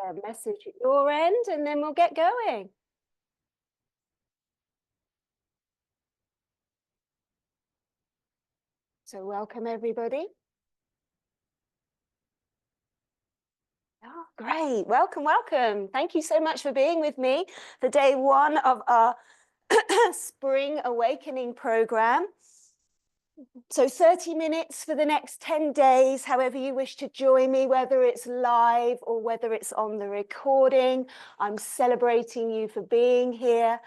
a message at your end, and then we'll get going. So welcome, everybody. Oh, great. Welcome, welcome. Thank you so much for being with me for day one of our Spring Awakening program. So 30 minutes for the next 10 days, however you wish to join me, whether it's live or whether it's on the recording. I'm celebrating you for being here.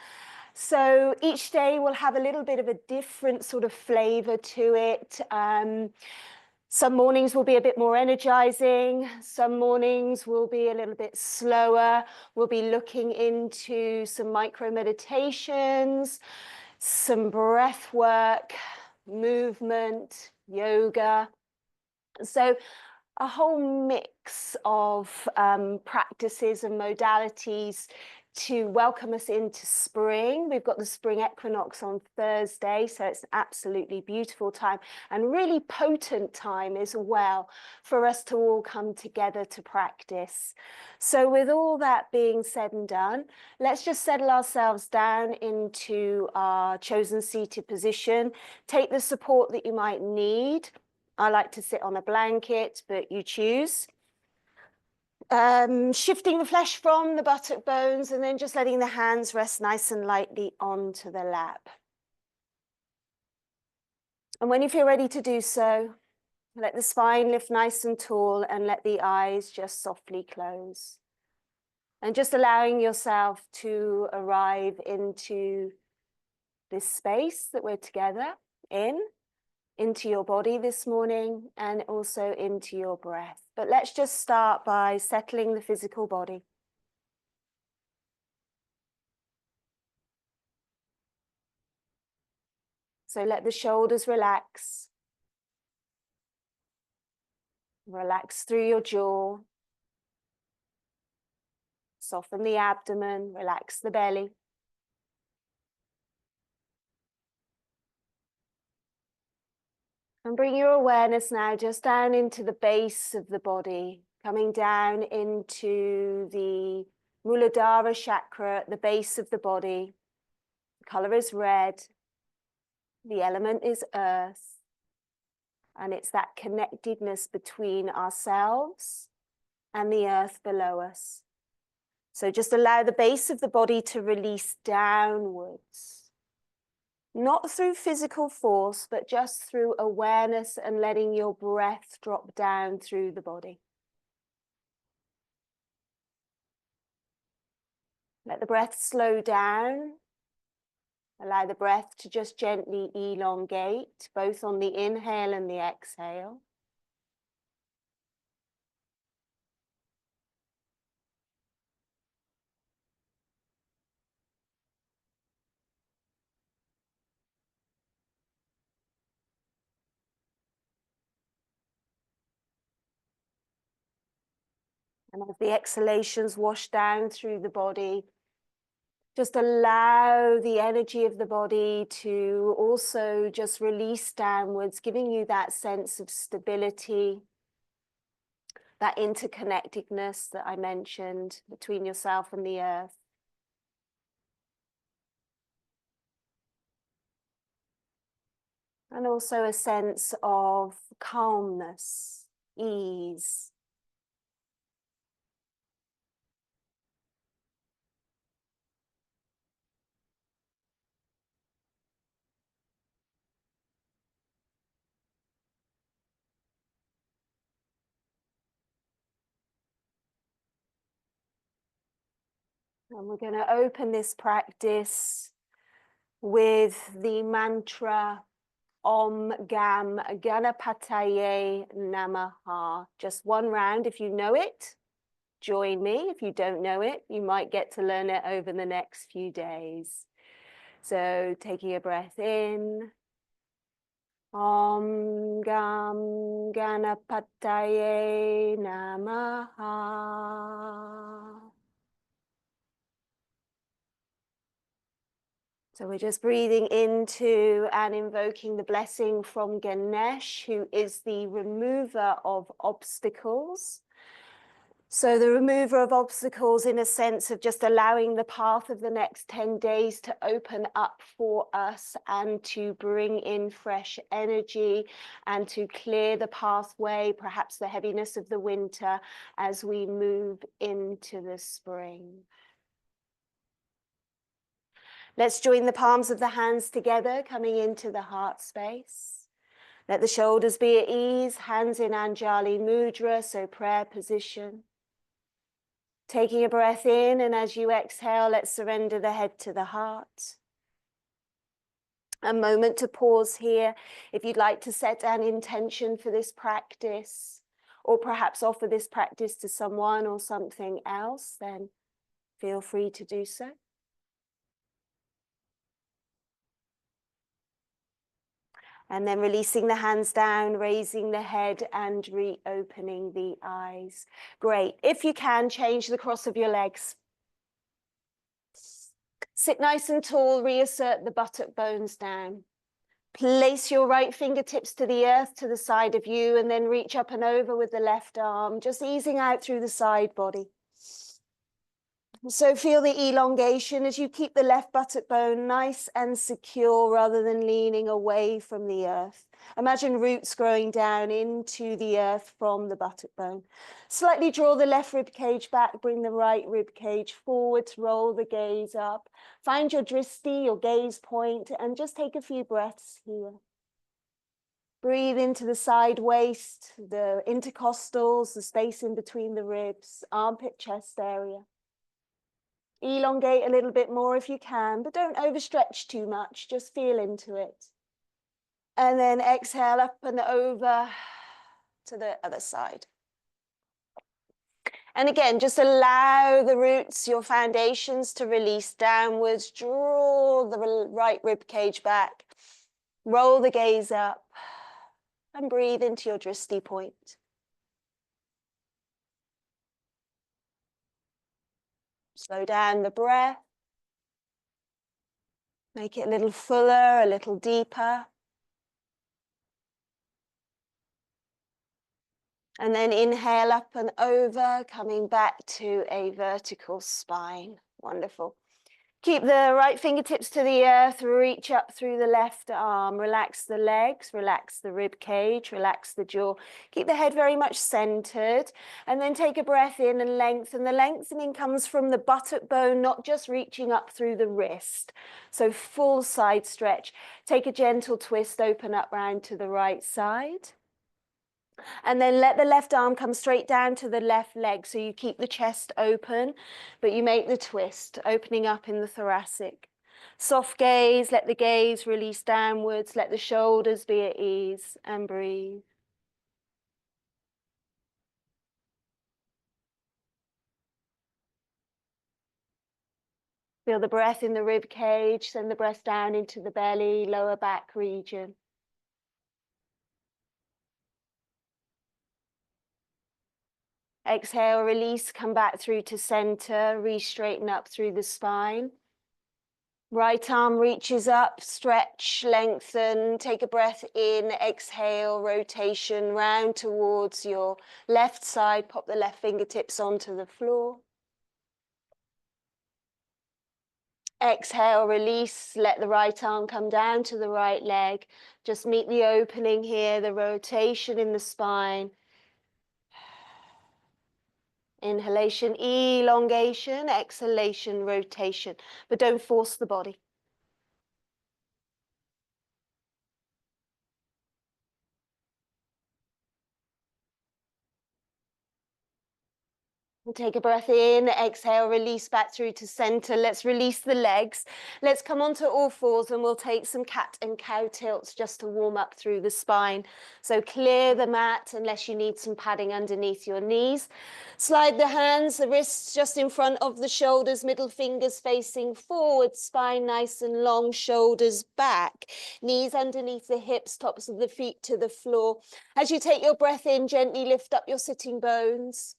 So each day will have a little bit of a different sort of flavor to it. Some mornings will be a bit more energizing. Some mornings will be a little bit slower. We'll be looking into some micro meditations, some breath work, movement, yoga. So a whole mix of practices and modalities to welcome us into spring. We've got the spring equinox on Thursday, so it's an absolutely beautiful time and really potent time as well for us to all come together to practice. So with all that being said and done, let's just settle ourselves down into our chosen seated position. Take the support that you might need. I like to sit on a blanket, but you choose. Shifting the flesh from the buttock bones and then just letting the hands rest nice and lightly onto the lap. And when you feel ready to do so, let the spine lift nice and tall and let the eyes just softly close. And just allowing yourself to arrive into this space that we're together into your body this morning and also into your breath. But let's just start by settling the physical body. So let the shoulders relax. Relax through your jaw. Soften the abdomen, relax the belly. And bring your awareness now just down into the base of the body, coming down into the Muladhara chakra at the base of the body. The color is red. The element is earth. And it's that connectedness between ourselves and the earth below us. So just allow the base of the body to release downwards. Not through physical force, but just through awareness and letting your breath drop down through the body. Let the breath slow down. Allow the breath to just gently elongate, both on the inhale and the exhale. And as the exhalations wash down through the body, just allow the energy of the body to also just release downwards, giving you that sense of stability, that interconnectedness that I mentioned between yourself and the earth. And also a sense of calmness, ease. And we're going to open this practice with the mantra Om Gam Ganapataye Namaha. Just one round. If you know it, join me. If you don't know it, you might get to learn it over the next few days. So taking a breath in. Om Gam Ganapataye Namaha. So we're just breathing into and invoking the blessing from Ganesh, who is the remover of obstacles. So the remover of obstacles, in a sense of just allowing the path of the next 10 days to open up for us and to bring in fresh energy and to clear the pathway, perhaps the heaviness of the winter, as we move into the spring. Let's join the palms of the hands together, coming into the heart space. Let the shoulders be at ease, hands in Anjali Mudra, so prayer position. Taking a breath in, and as you exhale, let's surrender the head to the heart. A moment to pause here. If you'd like to set an intention for this practice, or perhaps offer this practice to someone or something else, then feel free to do so. And then releasing the hands down, raising the head and reopening the eyes. Great. If you can, change the cross of your legs. Sit nice and tall, reassert the buttock bones down. Place your right fingertips to the earth to the side of you, and then reach up and over with the left arm, just easing out through the side body. So feel the elongation as you keep the left buttock bone nice and secure rather than leaning away from the earth. Imagine roots growing down into the earth from the buttock bone. Slightly draw the left rib cage back, bring the right rib cage forwards, roll the gaze up. Find your dristi, your gaze point, and just take a few breaths here. Breathe into the side waist, the intercostals, the space in between the ribs, armpit, chest area. Elongate a little bit more if you can, but don't overstretch too much. Just feel into it. And then exhale up and over to the other side. And again, just allow the roots, your foundations, to release downwards. Draw the right rib cage back. Roll the gaze up and breathe into your dristi point. Slow down the breath. Make it a little fuller, a little deeper. And then inhale up and over, coming back to a vertical spine. Wonderful. Keep the right fingertips to the earth, reach up through the left arm, relax the legs, relax the rib cage, relax the jaw. Keep the head very much centered, and then take a breath in and lengthen. The lengthening comes from the buttock bone, not just reaching up through the wrist. So full side stretch. Take a gentle twist, open up round to the right side. And then let the left arm come straight down to the left leg. So you keep the chest open, but you make the twist, opening up in the thoracic. Soft gaze, let the gaze release downwards, let the shoulders be at ease, and breathe. Feel the breath in the rib cage, send the breath down into the belly, lower back region. Exhale, release, come back through to center, re-straighten up through the spine. Right arm reaches up, stretch, lengthen, take a breath in, exhale, rotation round towards your left side, pop the left fingertips onto the floor. Exhale, release, let the right arm come down to the right leg. Just meet the opening here, the rotation in the spine. Inhalation, elongation, exhalation, rotation, but don't force the body. Take a breath in, exhale, release back through to center. Let's release the legs. Let's come onto all fours and we'll take some cat and cow tilts just to warm up through the spine. So clear the mat unless you need some padding underneath your knees. Slide the hands, the wrists just in front of the shoulders, middle fingers facing forward, spine nice and long, shoulders back. Knees underneath the hips, tops of the feet to the floor. As you take your breath in, gently lift up your sitting bones.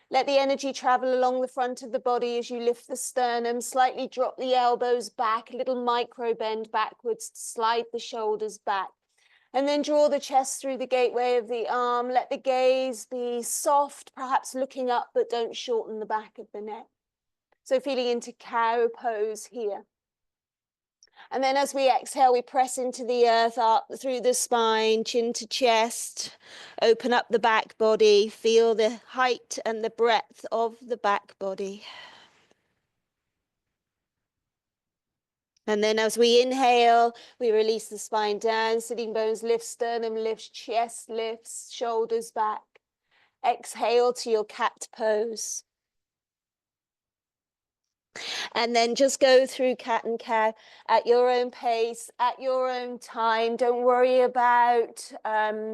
Let the energy travel along the front of the body as you lift the sternum, slightly drop the elbows back, a little micro bend backwards, slide the shoulders back. And then draw the chest through the gateway of the arm. Let the gaze be soft, perhaps looking up, but don't shorten the back of the neck. So feeling into cow pose here. And then as we exhale, we press into the earth, up through the spine, chin to chest. Open up the back body. Feel the height and the breadth of the back body. And then as we inhale, we release the spine down, sitting bones lift, sternum lifts, chest lifts, shoulders back. Exhale to your cat pose. And then just go through cat and cow at your own pace, at your own time. Don't worry about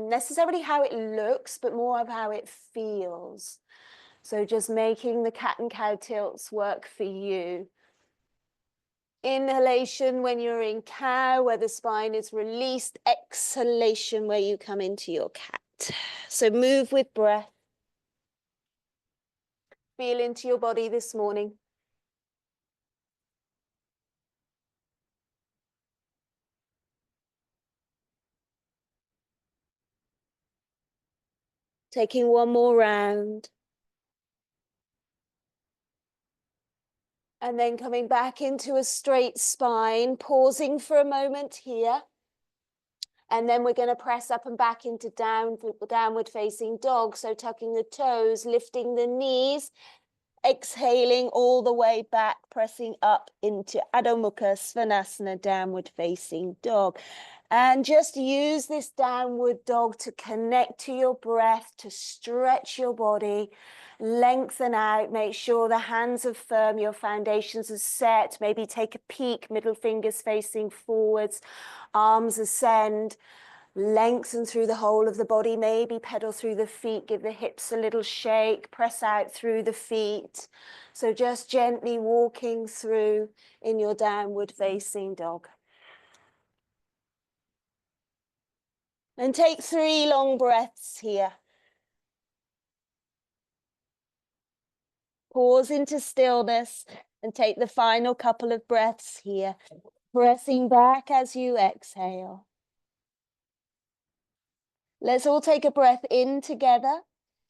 necessarily how it looks, but more of how it feels. So just making the cat and cow tilts work for you. Inhalation when you're in cow, where the spine is released. Exhalation where you come into your cat. So move with breath. Feel into your body this morning. Taking one more round. And then coming back into a straight spine, pausing for a moment here. And then we're going to press up and back into downward facing dog. So tucking the toes, lifting the knees, exhaling all the way back, pressing up into Adho Mukha Svanasana, downward facing dog. And just use this downward dog to connect to your breath, to stretch your body, lengthen out, make sure the hands are firm, your foundations are set, maybe take a peek, middle fingers facing forwards, arms ascend, lengthen through the whole of the body, maybe pedal through the feet, give the hips a little shake, press out through the feet. So just gently walking through in your downward facing dog. And take 3 long breaths here. Pause into stillness and take the final couple of breaths here, pressing back as you exhale. Let's all take a breath in together,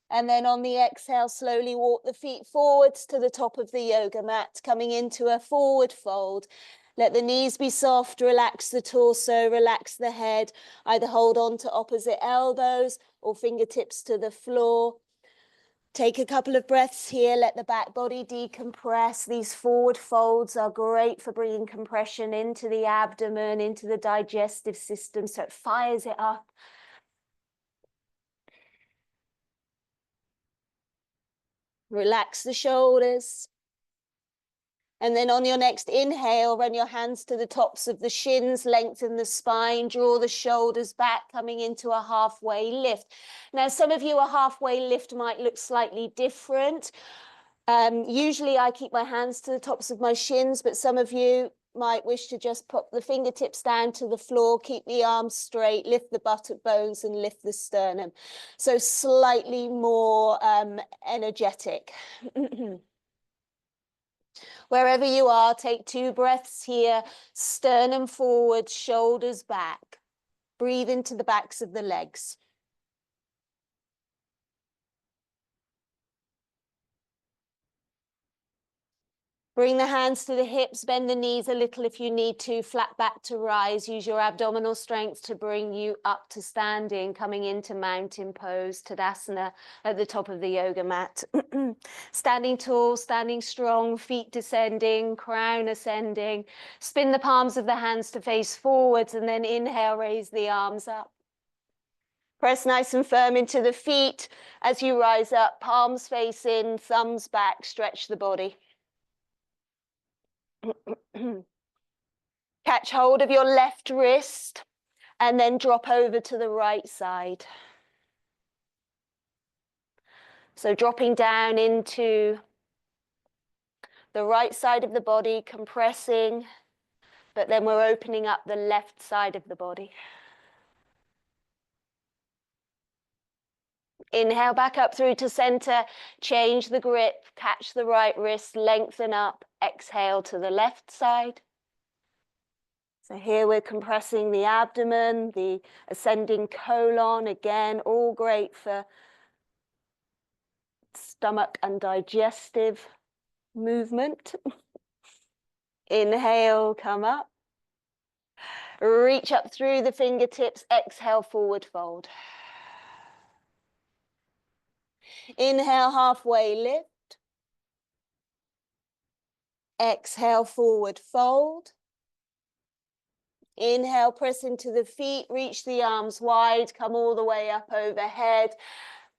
and then on the exhale, slowly walk the feet forwards to the top of the yoga mat, coming into a forward fold. Let the knees be soft, relax the torso, relax the head, either hold on to opposite elbows or fingertips to the floor. Take a couple of breaths here, let the back body decompress. These forward folds are great for bringing compression into the abdomen, into the digestive system, so it fires it up. Relax the shoulders. And then on your next inhale, run your hands to the tops of the shins, lengthen the spine, draw the shoulders back, coming into a halfway lift. Now, some of you, a halfway lift might look slightly different. Usually I keep my hands to the tops of my shins, but some of you might wish to just put the fingertips down to the floor, keep the arms straight, lift the buttock bones and lift the sternum. So slightly more energetic. Wherever you are, take 2 breaths here, sternum forward, shoulders back. Breathe into the backs of the legs. Bring the hands to the hips, bend the knees a little if you need to, flat back to rise. Use your abdominal strength to bring you up to standing, coming into mountain pose, Tadasana, at the top of the yoga mat. Standing tall, standing strong, feet descending, crown ascending. Spin the palms of the hands to face forwards and then inhale, raise the arms up. Press nice and firm into the feet as you rise up, palms face in, thumbs back, stretch the body. Catch hold of your left wrist and then drop over to the right side. So dropping down into the right side of the body, compressing, but then we're opening up the left side of the body. Inhale back up through to center, change the grip, catch the right wrist, lengthen up, exhale to the left side. So here we're compressing the abdomen, the ascending colon, again, all great for stomach and digestive movement. Inhale, come up. Reach up through the fingertips, exhale, forward fold. Inhale, halfway lift. Exhale, forward fold. Inhale, press into the feet, reach the arms wide, come all the way up overhead,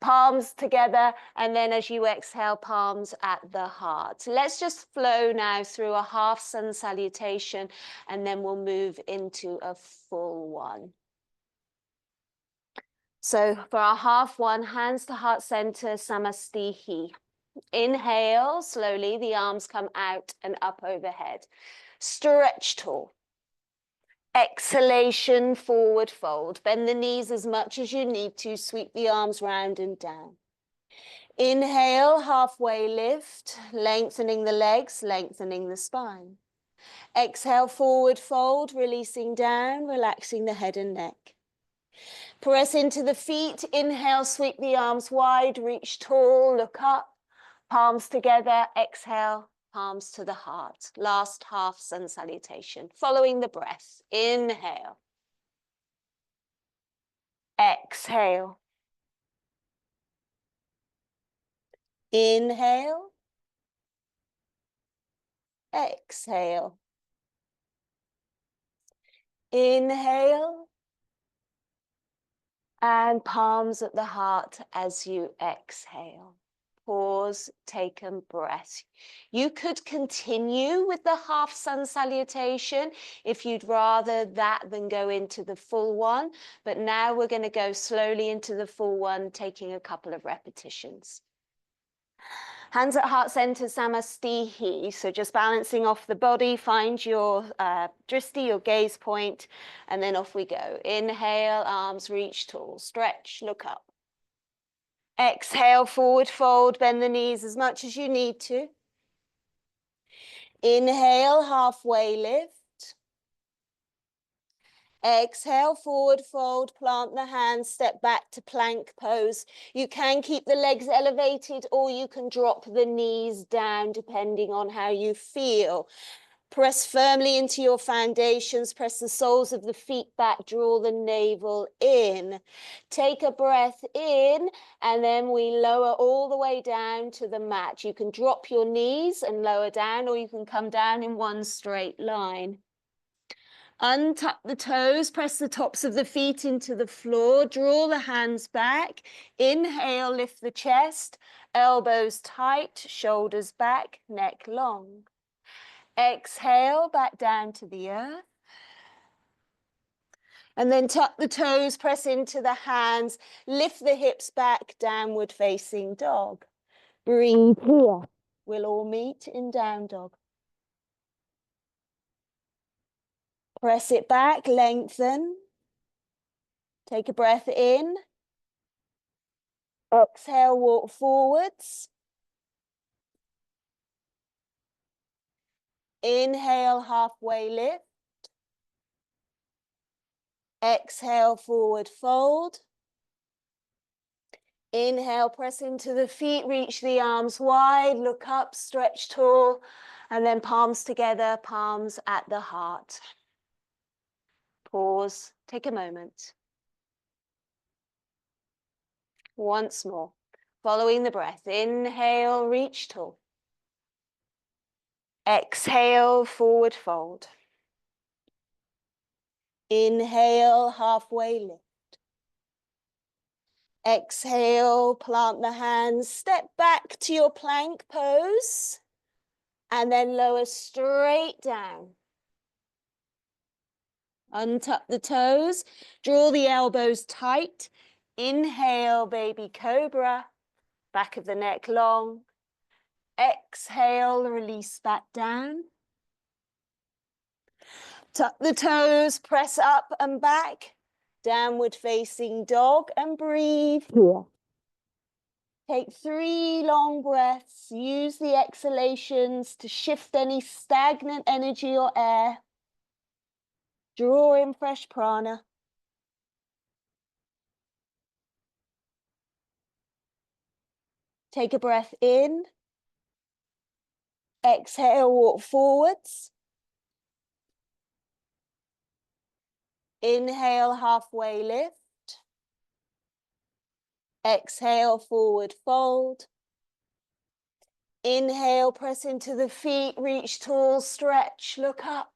palms together, and then as you exhale, palms at the heart. Let's just flow now through a half sun salutation, and then we'll move into a full one. So for our half one, hands to heart center, Samastihi. Inhale, slowly, the arms come out and up overhead. Stretch tall. Exhalation, forward fold. Bend the knees as much as you need to. Sweep the arms round and down. Inhale, halfway lift, lengthening the legs, lengthening the spine. Exhale, forward fold, releasing down, relaxing the head and neck. Press into the feet. Inhale, sweep the arms wide, reach tall, look up. Palms together, exhale, palms to the heart. Last half sun salutation. Following the breath. Inhale. Exhale. Inhale. Exhale. Inhale. And palms at the heart as you exhale. Pause, take a breath. You could continue with the half sun salutation if you'd rather that than go into the full one. But now we're going to go slowly into the full one, taking a couple of repetitions. Hands at heart center, Samastihi. So just balancing off the body, find your dristi, your gaze point, and then off we go. Inhale, arms reach tall, stretch, look up. Exhale, forward fold, bend the knees as much as you need to. Inhale, halfway lift. Exhale, forward fold, plant the hands, step back to plank pose. You can keep the legs elevated or you can drop the knees down depending on how you feel. Press firmly into your foundations, press the soles of the feet back, draw the navel in. Take a breath in, and then we lower all the way down to the mat. You can drop your knees and lower down, or you can come down in one straight line. Untuck the toes, press the tops of the feet into the floor, draw the hands back. Inhale, lift the chest, elbows tight, shoulders back, neck long. Exhale, back down to the earth. And then tuck the toes, press into the hands, lift the hips back, downward facing dog. Breathe here. We'll all meet in down dog. Press it back, lengthen. Take a breath in. Exhale, walk forwards. Inhale, halfway lift. Exhale, forward fold. Inhale, press into the feet, reach the arms wide, look up, stretch tall, and then palms together, palms at the heart. Pause, take a moment. Once more, following the breath. Inhale, reach tall. Exhale, forward fold. Inhale, halfway lift. Exhale, plant the hands, step back to your plank pose, and then lower straight down. Untuck the toes, draw the elbows tight. Inhale, baby cobra, back of the neck long. Exhale, release back down. Tuck the toes, press up and back. Downward facing dog, and breathe here. Take 3 long breaths. Use the exhalations to shift any stagnant energy or air. Draw in fresh prana. Take a breath in. Exhale, walk forwards. Inhale, halfway lift. Exhale, forward fold. Inhale, press into the feet, reach tall, stretch, look up.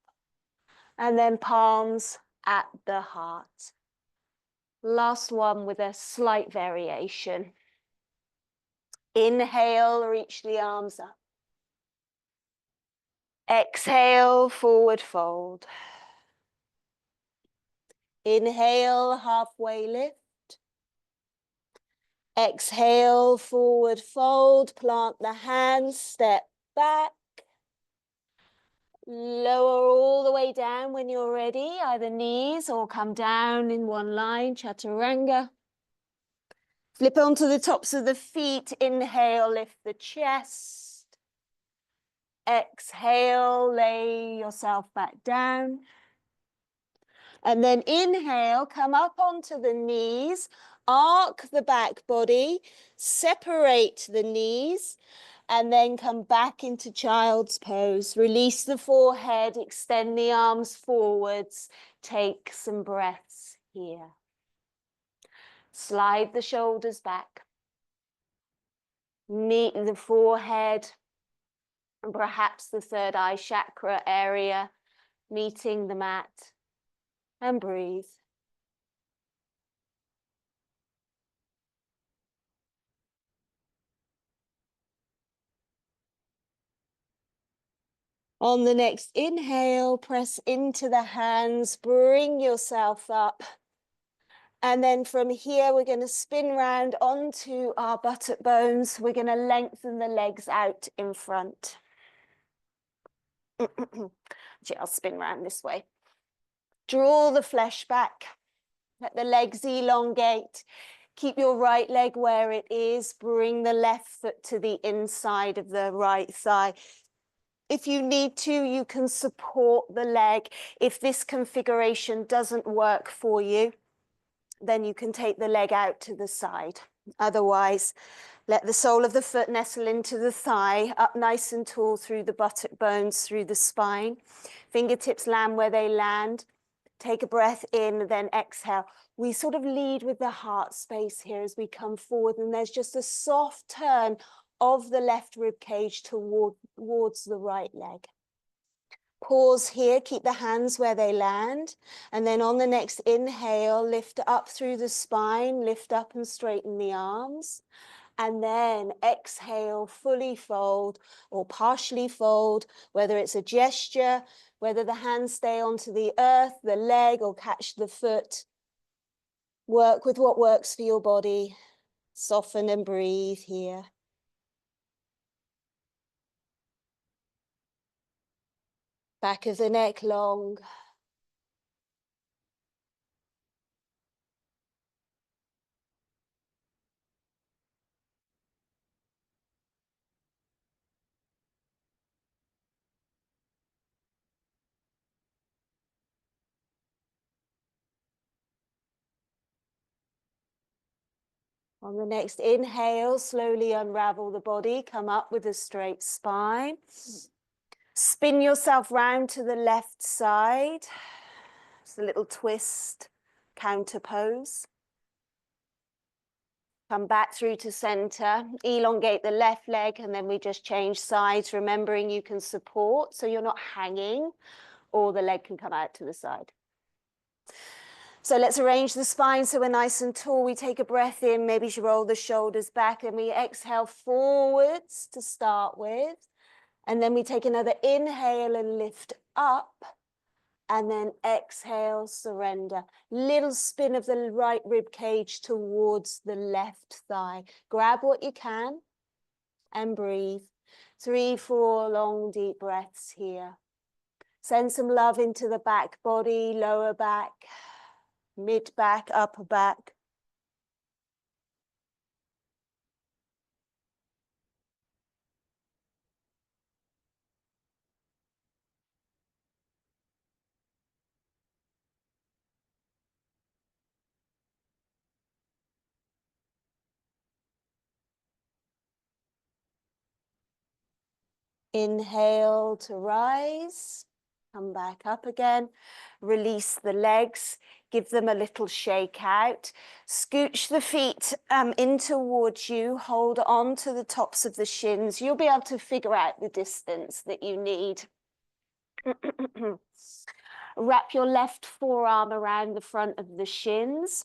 And then palms at the heart. Last one with a slight variation. Inhale, reach the arms up. Exhale, forward fold. Inhale, halfway lift. Exhale, forward fold. Plant the hands, step back. Lower all the way down when you're ready, either knees or come down in one line, chaturanga. Flip onto the tops of the feet. Inhale, lift the chest. Exhale, lay yourself back down. And then inhale, come up onto the knees, arc the back body, separate the knees, and then come back into child's pose. Release the forehead, extend the arms forwards. Take some breaths here. Slide the shoulders back. Meet the forehead and perhaps the third eye chakra area, meeting the mat. And breathe. On the next inhale, press into the hands, bring yourself up. And then from here, we're going to spin round onto our buttock bones. We're going to lengthen the legs out in front. Actually, I'll spin round this way. Draw the flesh back. Let the legs elongate. Keep your right leg where it is. Bring the left foot to the inside of the right thigh. If you need to, you can support the leg. If this configuration doesn't work for you, then you can take the leg out to the side. Otherwise, let the sole of the foot nestle into the thigh, up nice and tall through the buttock bones, through the spine. Fingertips land where they land. Take a breath in, then exhale. We sort of lead with the heart space here as we come forward, and there's just a soft turn of the left rib cage towards the right leg. Pause here, keep the hands where they land, and then on the next inhale, lift up through the spine, lift up and straighten the arms, and then exhale, fully fold or partially fold, whether it's a gesture, whether the hands stay onto the earth, the leg, or catch the foot. Work with what works for your body. Soften and breathe here. Back of the neck long. On the next inhale, slowly unravel the body. Come up with a straight spine. Spin yourself round to the left side. Just a little twist, counter pose. Come back through to center, elongate the left leg, and then we just change sides, remembering you can support so you're not hanging, or the leg can come out to the side. So let's arrange the spine so we're nice and tall. We take a breath in, maybe you roll the shoulders back, and we exhale forwards to start with. And then we take another inhale and lift up. And then exhale, surrender. Little spin of the right rib cage towards the left thigh. Grab what you can and breathe. 3, 4 long, deep breaths here. Send some love into the back body, lower back, mid back, upper back. Inhale to rise. Come back up again. Release the legs. Give them a little shake out. Scooch the feet in towards you. Hold on to the tops of the shins. You'll be able to figure out the distance that you need. Wrap your left forearm around the front of the shins.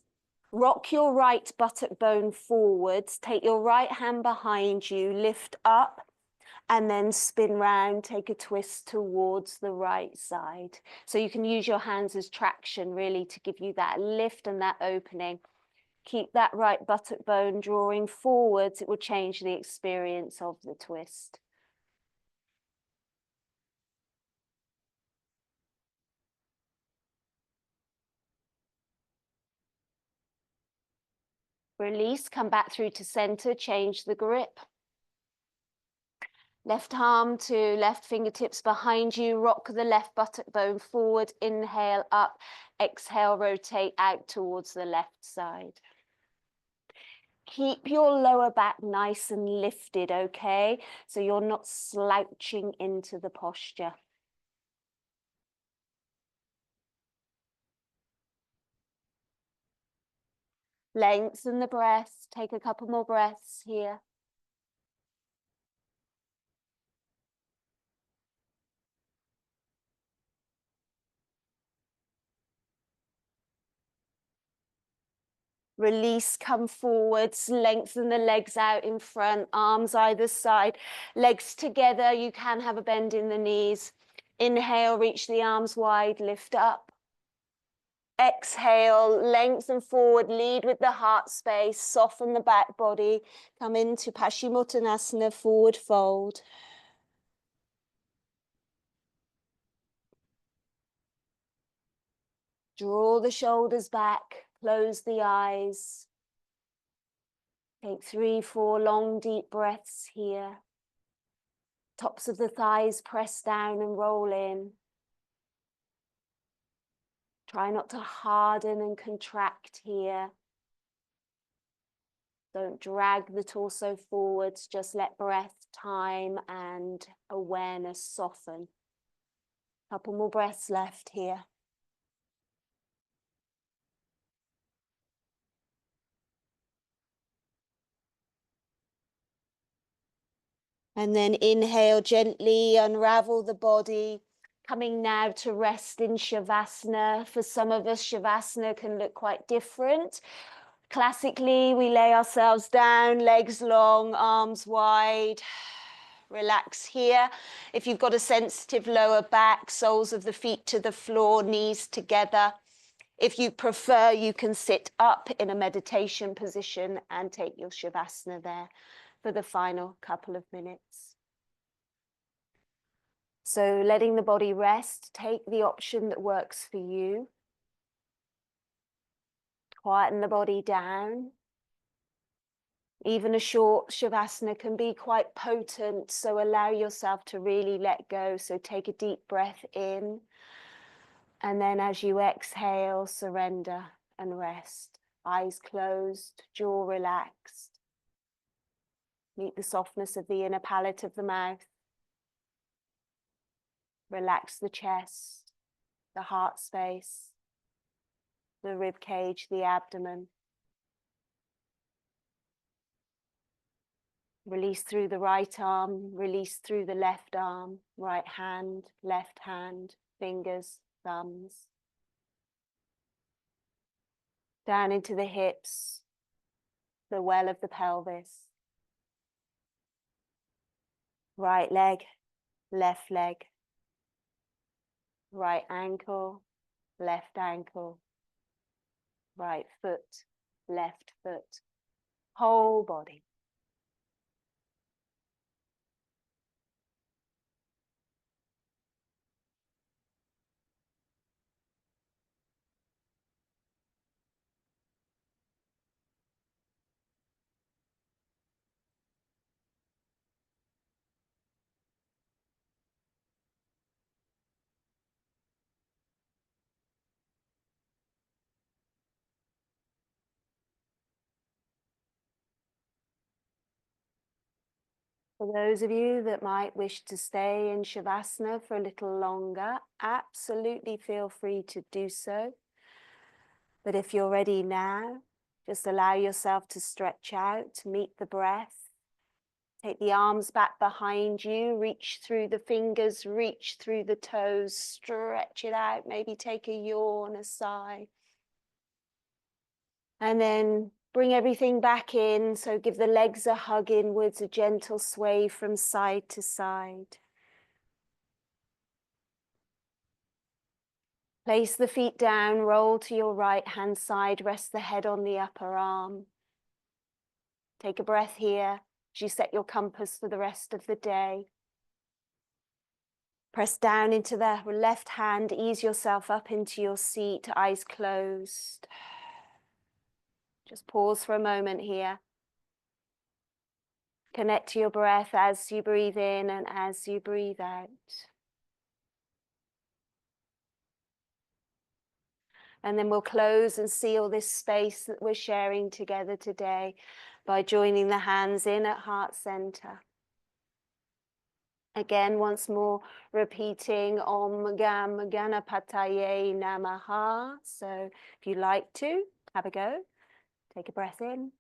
Rock your right buttock bone forwards. Take your right hand behind you. Lift up. And then spin round, take a twist towards the right side. So you can use your hands as traction really to give you that lift and that opening. Keep that right buttock bone drawing forwards. It will change the experience of the twist. Release, come back through to center, change the grip. Left arm to left fingertips behind you. Rock the left buttock bone forward. Inhale up. Exhale, rotate out towards the left side. Keep your lower back nice and lifted, okay? So you're not slouching into the posture. Lengthen the breath. Take a couple more breaths here. Release, come forwards, lengthen the legs out in front, arms either side, legs together. You can have a bend in the knees. Inhale, reach the arms wide, lift up. Exhale, lengthen forward, lead with the heart space, soften the back body. Come into Paschimottanasana, forward fold. Draw the shoulders back, close the eyes. Take 3, 4 long, deep breaths here. Tops of the thighs press down and roll in. Try not to harden and contract here. Don't drag the torso forwards, just let breath, time, and awareness soften. Couple more breaths left here. And then inhale, gently unravel the body. Coming now to rest in Shavasana. For some of us, Shavasana can look quite different. Classically, we lay ourselves down, legs long, arms wide. Relax here. If you've got a sensitive lower back, soles of the feet to the floor, knees together. If you prefer, you can sit up in a meditation position and take your Shavasana there for the final couple of minutes. So letting the body rest, take the option that works for you. Quieten the body down. Even a short Shavasana can be quite potent, so allow yourself to really let go. So take a deep breath in, and then as you exhale, surrender and rest. Eyes closed, jaw relaxed. Meet the softness of the inner palate of the mouth. Relax the chest, the heart space, the rib cage, the abdomen. Release through the right arm, release through the left arm, right hand, left hand, fingers, thumbs. Down into the hips, the well of the pelvis. Right leg, left leg. Right ankle, left ankle. Right foot, left foot. Whole body. For those of you that might wish to stay in Shavasana for a little longer, absolutely feel free to do so. But if you're ready now, just allow yourself to stretch out, meet the breath. Take the arms back behind you, reach through the fingers, reach through the toes, stretch it out, maybe take a yawn, a sigh. And then bring everything back in, so give the legs a hug inwards, a gentle sway from side to side. Place the feet down, roll to your right hand side, rest the head on the upper arm. Take a breath here as you set your compass for the rest of the day. Press down into the left hand, ease yourself up into your seat, eyes closed. Just pause for a moment here. Connect to your breath as you breathe in and as you breathe out. And then we'll close and seal this space that we're sharing together today by joining the hands in at heart center. Again, once more, repeating Om Gam Ganapataye Namaha. So if you like to, have a go. Take a breath in.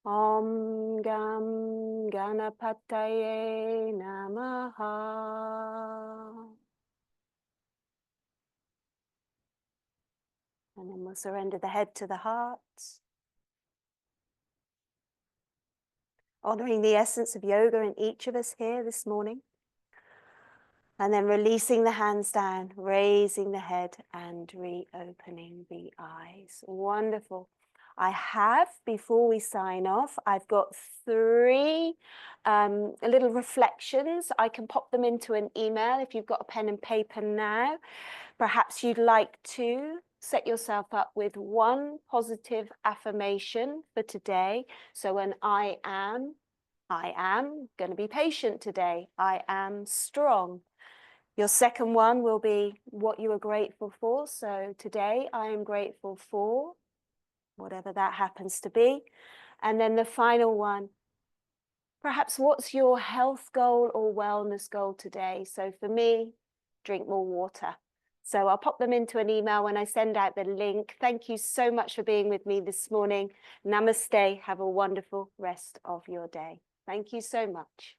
Om Gam Ganapataye Namaha. And then we'll surrender the head to the heart. Honoring the essence of yoga in each of us here this morning. And then releasing the hands down, raising the head and reopening the eyes. Wonderful. I have, before we sign off, I've got 3 little reflections. I can pop them into an email if you've got a pen and paper now. Perhaps you'd like to set yourself up with 1 positive affirmation for today. So when I am going to be patient today. I am strong. Your second one will be what you are grateful for. So today I am grateful for whatever that happens to be. And then the final one, perhaps what's your health goal or wellness goal today? So for me, drink more water. So I'll pop them into an email when I send out the link. Thank you so much for being with me this morning. Namaste. Have a wonderful rest of your day. Thank you so much.